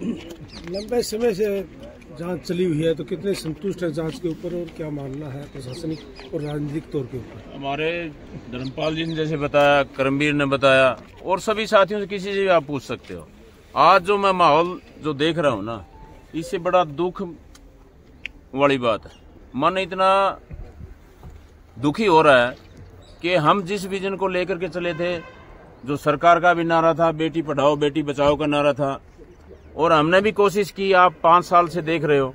लंबे समय से जांच चली हुई है, तो कितने संतुष्ट है जांच के ऊपर और क्या मानना है प्रशासनिक और राजनीतिक तौर के ऊपर? हमारे धर्मपाल जी ने जैसे बताया, करमवीर ने बताया और सभी साथियों से किसी से भी आप पूछ सकते हो। आज जो मैं माहौल जो देख रहा हूँ ना, इससे बड़ा दुख वाली बात है। मन इतना दुखी हो रहा है कि हम जिस विजन को लेकर के चले थे, जो सरकार का भी नारा था, बेटी पढ़ाओ बेटी बचाओ का नारा था, और हमने भी कोशिश की। आप 5 साल से देख रहे हो,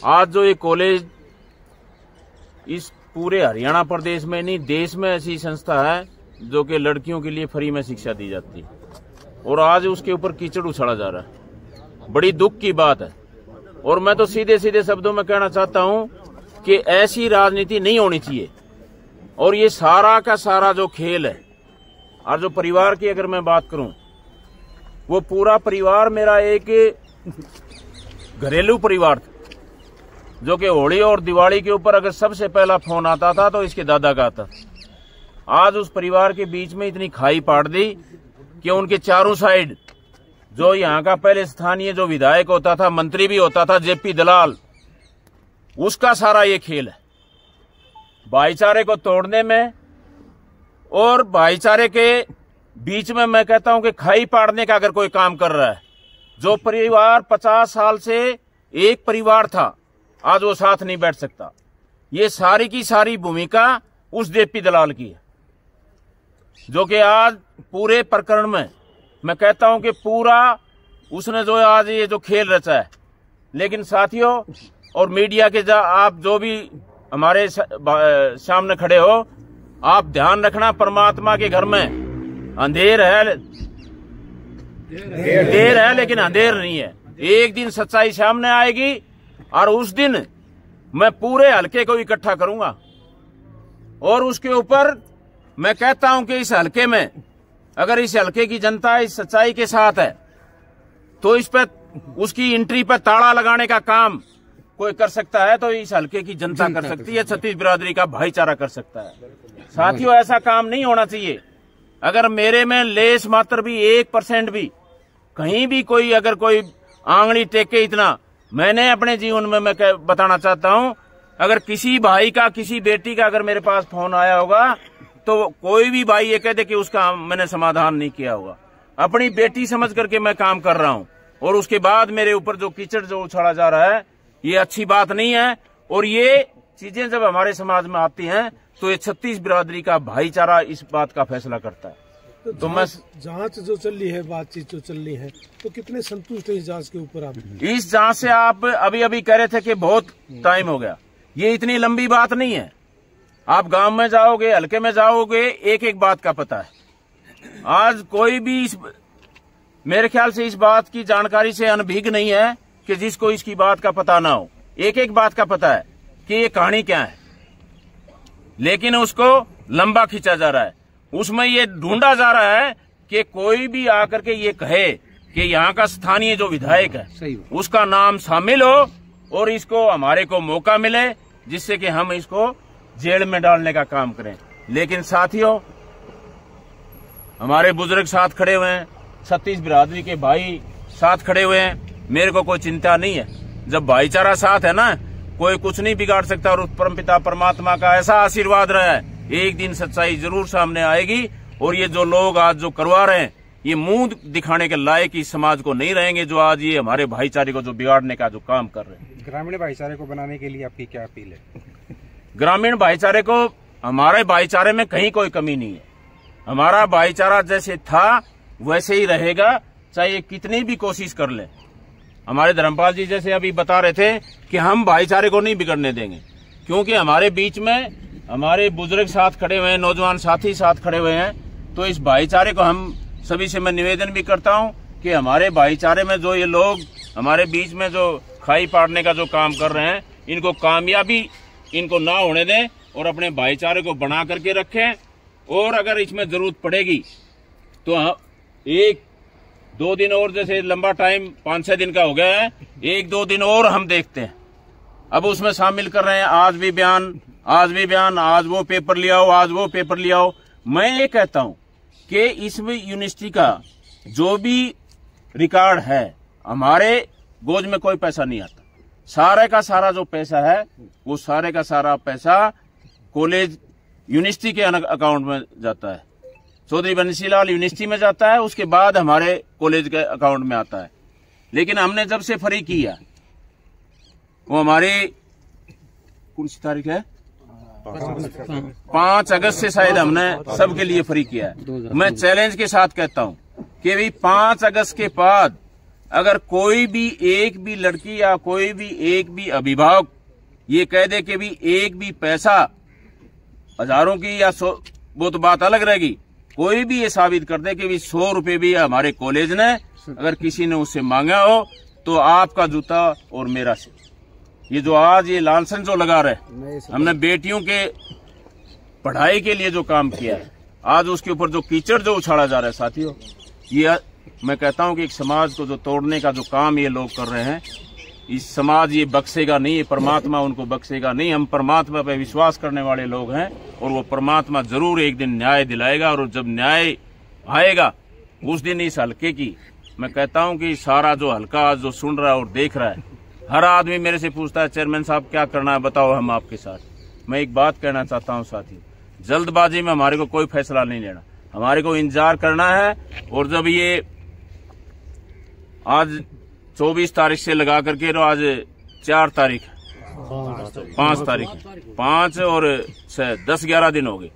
आज जो ये कॉलेज इस पूरे हरियाणा प्रदेश में नहीं देश में ऐसी संस्था है जो कि लड़कियों के लिए फ्री में शिक्षा दी जाती है, और आज उसके ऊपर कीचड़ उछाला जा रहा है। बड़ी दुख की बात है। और मैं तो सीधे सीधे शब्दों में कहना चाहता हूं कि ऐसी राजनीति नहीं होनी चाहिए। और ये सारा का सारा जो खेल है, और जो परिवार की अगर मैं बात करूं, वो पूरा परिवार मेरा एक घरेलू परिवार था, जो कि होली और दिवाली के ऊपर अगर सबसे पहला फोन आता था तो इसके दादा का आता। आज उस परिवार के बीच में इतनी खाई पाड़ दी कि उनके चारों साइड जो यहाँ का पहले स्थानीय जो विधायक होता था, मंत्री भी होता था, जेपी दलाल, उसका सारा ये खेल है भाईचारे को तोड़ने में और भाईचारे के बीच में। मैं कहता हूं कि खाई पाड़ने का अगर कोई काम कर रहा है, जो परिवार 50 साल से एक परिवार था, आज वो साथ नहीं बैठ सकता। ये सारी की सारी भूमिका उस जेपी दलाल की है, जो कि आज पूरे प्रकरण में मैं कहता हूं कि पूरा उसने जो आज ये जो खेल रचा है। लेकिन साथियों और मीडिया के आप जो भी हमारे सामने खड़े हो, आप ध्यान रखना, परमात्मा के घर में अंधेर है, देर है लेकिन अंधेर नहीं है। एक दिन सच्चाई सामने आएगी और उस दिन मैं पूरे हलके को इकट्ठा करूंगा। और उसके ऊपर मैं कहता हूं कि इस हलके में अगर इस हलके की जनता इस सच्चाई के साथ है, तो इस पर उसकी एंट्री पर ताला लगाने का काम कोई कर सकता है तो इस हलके की जनता कर सकती है, छत्तीस बिरादरी का भाईचारा कर सकता है। साथियों, ऐसा काम नहीं होना चाहिए। अगर मेरे में लेस मात्र भी 1% भी कहीं भी कोई अगर कोई आंगली टेके, इतना मैंने अपने जीवन में मैं बताना चाहता हूं, अगर किसी भाई का किसी बेटी का अगर मेरे पास फोन आया होगा तो कोई भी भाई ये कह दे कि उसका मैंने समाधान नहीं किया होगा। अपनी बेटी समझ करके मैं काम कर रहा हूं, और उसके बाद मेरे ऊपर जो कीचड़ जो उछाला जा रहा है, ये अच्छी बात नहीं है। और ये चीजें जब हमारे समाज में आती हैं तो ये छत्तीस बिरादरी का भाईचारा इस बात का फैसला करता है। तो मैं जांच जो चल रही है, बातचीत जो चल रही है, तो कितने संतुष्ट है इस जांच के ऊपर आप? इस जांच से आप अभी कह रहे थे कि बहुत टाइम हो गया। ये इतनी लंबी बात नहीं है। आप गांव में जाओगे, हल्के में जाओगे, एक एक बात का पता है। आज कोई भी मेरे ख्याल से इस बात की जानकारी से अनभिज्ञ नहीं है कि जिसको इसकी बात का पता ना हो। एक एक बात का पता है कि ये कहानी क्या है, लेकिन उसको लंबा खींचा जा रहा है। उसमें ये ढूंढा जा रहा है कि कोई भी आकर के ये कहे कि यहाँ का स्थानीय जो विधायक है उसका नाम शामिल हो और इसको हमारे को मौका मिले, जिससे कि हम इसको जेल में डालने का काम करें। लेकिन साथियों, हमारे बुजुर्ग साथ खड़े हुए हैं, छत्तीस बिरादरी के भाई साथ खड़े हुए हैं, मेरे को कोई चिंता नहीं है। जब भाईचारा साथ है ना, कोई कुछ नहीं बिगाड़ सकता। और उस परमपिता परमात्मा का ऐसा आशीर्वाद रहा है, एक दिन सच्चाई जरूर सामने आएगी। और ये जो लोग आज जो करवा रहे हैं, ये मुंह दिखाने के लायक इस समाज को नहीं रहेंगे, जो आज ये हमारे भाईचारे को जो बिगाड़ने का जो काम कर रहे हैं। ग्रामीण भाईचारे को बनाने के लिए आपकी क्या अपील है? ग्रामीण भाईचारे को, हमारे भाईचारे में कहीं कोई कमी नहीं है। हमारा भाईचारा जैसे था वैसे ही रहेगा, चाहे कितनी भी कोशिश कर ले। हमारे धर्मपाल जी जैसे अभी बता रहे थे कि हम भाईचारे को नहीं बिगड़ने देंगे, क्योंकि हमारे बीच में हमारे बुजुर्ग साथ खड़े हुए हैं, नौजवान साथी साथ खड़े हुए हैं। तो इस भाईचारे को हम सभी से मैं निवेदन भी करता हूं कि हमारे भाईचारे में जो ये लोग हमारे बीच में जो खाई पाड़ने का जो काम कर रहे हैं, इनको कामयाबी इनको ना होने दें और अपने भाईचारे को बना करके रखें। और अगर इसमें जरूरत पड़ेगी तो 1-2 दिन और, जैसे लंबा टाइम 5-6 दिन का हो गया है, 1-2 दिन और हम देखते हैं। अब उसमें शामिल कर रहे हैं आज भी बयान, आज वो पेपर ले आओ, आज वो पेपर ले आओ। मैं ये कहता हूं कि इसमें यूनिवर्सिटी का जो भी रिकॉर्ड है, हमारे गोज में कोई पैसा नहीं आता। सारे का सारा जो पैसा है वो सारे का सारा पैसा कॉलेज यूनिवर्सिटी के अकाउंट में जाता है। चौधरी बंसीलाल यूनिवर्सिटी में जाता है, उसके बाद हमारे कॉलेज के अकाउंट में आता है। लेकिन हमने जब से फ्री किया, वो हमारी कौन सी तारीख है, 5 अगस्त से शायद हमने सबके लिए फ्री किया है। मैं चैलेंज के साथ कहता हूं कि भाई 5 अगस्त के बाद अगर कोई भी एक भी लड़की या कोई भी एक भी अभिभावक ये कह दे कि भी एक भी पैसा हजारों की या 100, वो तो बात अलग रहेगी। कोई भी ये साबित कर दे कि भी 100 रुपए भी हमारे कॉलेज ने अगर किसी ने उससे मांगा हो तो आपका जूता और मेरा से। ये जो आज ये लालसन जो लगा रहे, हमने बेटियों के पढ़ाई के लिए जो काम किया है, आज उसके ऊपर जो कीचड़ जो उछाड़ा जा रहा है साथियों, ये मैं कहता हूं कि एक समाज को जो तोड़ने का जो काम ये लोग कर रहे हैं, इस समाज ये बख्शेगा नहीं, ये परमात्मा उनको बख्शेगा नहीं। हम परमात्मा पे विश्वास करने वाले लोग हैं और वो परमात्मा जरूर एक दिन न्याय दिलाएगा। और जब न्याय आएगा उस दिन इस हल्के की मैं कहता हूं कि सारा जो हल्का आज जो सुन रहा है और देख रहा है, हर आदमी मेरे से पूछता है चेयरमैन साहब क्या करना है, बताओ हम आपके साथ। मैं एक बात कहना चाहता हूं साथी, जल्दबाजी में हमारे को कोई फैसला नहीं लेना, हमारे को इंतजार करना है। और जब ये आज 24 तारीख से लगा करके तो आज 4 तारीख 5 तारीख 5 और 10-11 दिन हो गए।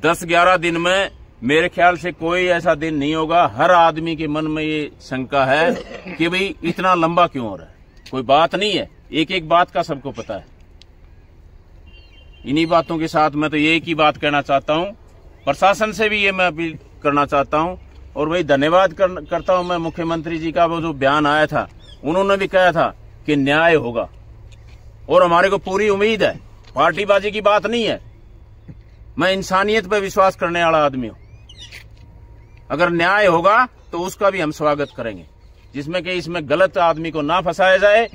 10-11 दिन में मेरे ख्याल से कोई ऐसा दिन नहीं होगा, हर आदमी के मन में ये शंका है कि भाई इतना लंबा क्यों हो रहा है। कोई बात नहीं है, एक एक बात का सबको पता है। इन्हीं बातों के साथ मैं तो एक ही बात कहना चाहता हूं, प्रशासन से भी ये मैं अपील करना चाहता हूं। और वही धन्यवाद करता हूं मैं मुख्यमंत्री जी का, वो जो बयान आया था उन्होंने भी कहा था कि न्याय होगा और हमारे को पूरी उम्मीद है। पार्टीबाजी की बात नहीं है, मैं इंसानियत पर विश्वास करने वाला आदमी हूं। अगर न्याय होगा तो उसका भी हम स्वागत करेंगे, जिसमें कि इसमें गलत आदमी को ना फंसाया जाए।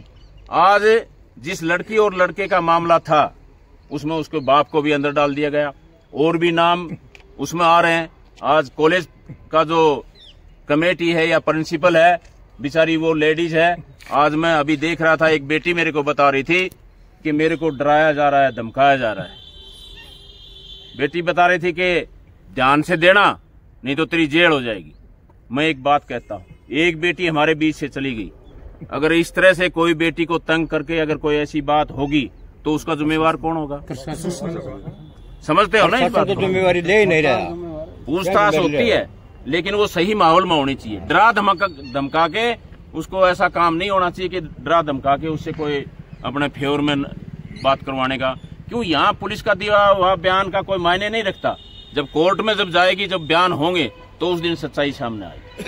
आज जिस लड़की और लड़के का मामला था उसमें उसके बाप को भी अंदर डाल दिया गया, और भी नाम उसमें आ रहे हैं। आज कॉलेज का जो कमेटी है या प्रिंसिपल है, बेचारी वो लेडीज है। आज मैं अभी देख रहा था, एक बेटी मेरे को बता रही थी कि मेरे को डराया जा रहा है, धमकाया जा रहा है। बेटी बता रही थी कि ध्यान से देना नहीं तो तेरी जेल हो जाएगी। मैं एक बात कहता हूं, एक बेटी हमारे बीच से चली गई, अगर इस तरह से कोई बेटी को तंग करके अगर कोई ऐसी बात होगी तो उसका जिम्मेवार कौन होगा? समझते हो ना इस बात को? जिम्मेवारी ले ही नहीं रहा। पूछताछ होती है लेकिन वो सही माहौल में होनी चाहिए। डरा धमका के उसको ऐसा काम नहीं होना चाहिए कि डरा धमका के उससे कोई अपने फेवर में बात करवाने का। क्यों? यहाँ पुलिस का दिया हुआ बयान का कोई मायने नहीं रखता। जब कोर्ट में जब जाएगी, जब बयान होंगे तो उस दिन सच्चाई सामने आएगी।